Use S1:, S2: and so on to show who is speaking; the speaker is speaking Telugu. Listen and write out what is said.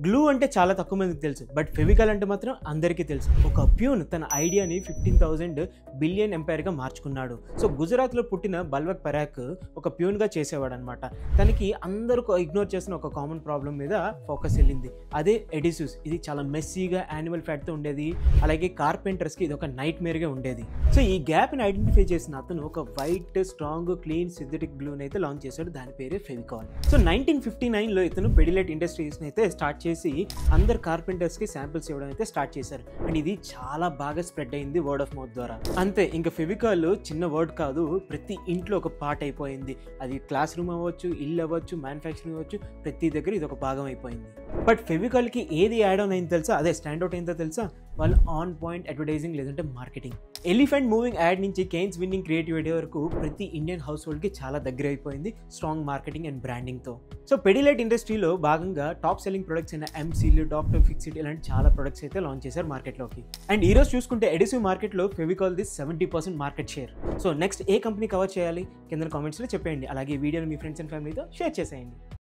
S1: గ్లూ అంటే చాలా తక్కువ మందికి తెలుసు, బట్ ఫెవికాల్ అంటే మాత్రం అందరికీ తెలుసు. ఒక ప్యూన్ తన ఐడియాని 15,000 బిలియన్ ఎంపైర్గా మార్చుకున్నాడు. సో గుజరాత్లో పుట్టిన బల్వక్ పరాక్ ఒక ప్యూన్గా చేసేవాడు అనమాట. తనకి అందరూ ఇగ్నోర్ చేసిన ఒక కామన్ ప్రాబ్లం మీద ఫోకస్ వెళ్ళింది, అదే ఎడిసివ్స్. ఇది చాలా మెస్సీగా యానిమల్ ఫ్యాట్తో ఉండేది, అలాగే కార్పెంటర్స్కి ఇది ఒక నైట్ మేర్గా ఉండేది. సో ఈ గ్యాప్ని ఐడెంటిఫై చేసిన అతను ఒక వైట్ స్ట్రాంగ్ క్లీన్ సింథటిక్ గ్లూని అయితే లాంచ్ చేశాడు, దాని పేరే ఫెవికాల్. సో 1959లో ఇతను పెడిలైట్ ఇండస్ట్రీస్ని అయితే స్టార్ట్ చేసి అందరు కార్పెంటర్స్కి శాంపిల్స్ ఇవ్వడం అయితే స్టార్ట్ చేశారు. అండ్ ఇది చాలా బాగా స్ప్రెడ్ అయింది వర్డ్ ఆఫ్ మౌత్ ద్వారా. అంతే, ఇంకా ఫెవికాల్ చిన్న వర్డ్ కాదు, ప్రతి ఇంట్లో ఒక పార్ట్ అయిపోయింది. అది క్లాస్ రూమ్ అవ్వచ్చు, ఇల్లు అవ్వచ్చు, మ్యానుఫ్యాక్చరింగ్ అవ్వచ్చు, ప్రతి దగ్గర ఇది ఒక భాగం అయిపోయింది. బట్ ఫెవికాల్కి ఏది యాడ్ ఆన్ అయింది తెలుసా? అదే స్టాండ్అవుట్ అయిందో తెలుసా? వాళ్ళు ఆన్ పాయింట్ అడ్వర్టైజింగ్ లేదంటే మార్కెటింగ్. ఎలిఫెంట్ మూవింగ్ యాడ్ నుంచి కేన్స్ విన్నింగ్ క్రియేటివిటీ వరకు ప్రతి ఇండియన్ హౌస్ హోల్డ్కి చాలా దగ్గర అయిపోయింది స్ట్రాంగ్ మార్కెటింగ్ అండ్ బ్రాండింగ్తో. సో పెడిలైట్ ఇండస్ట్రీలో భాగంగా టాప్ సెల్లింగ్ ప్రొడక్ట్స్ అయిన ఎంసీల్, డాక్టర్ ఫిక్సిట్ ఇలాంటి చాలా ప్రొడక్ట్స్ అయితే లాంచ్ చేశారు మార్కెట్లోకి. అండ్ ఈ రోజు చూసుకుంటే ఎడిసివ్ మార్కెట్లో ఫెవికాల్ది 70% మార్కెట్ షేర్. సో నెక్స్ట్ ఏ కంపెనీ కవర్ చేయాలి కింద కామెంట్స్లో చెప్పేయండి. అలాగే వీడియోని మీ ఫ్రెండ్స్ అండ్ ఫ్యామిలీతో షేర్ చేసేయండి.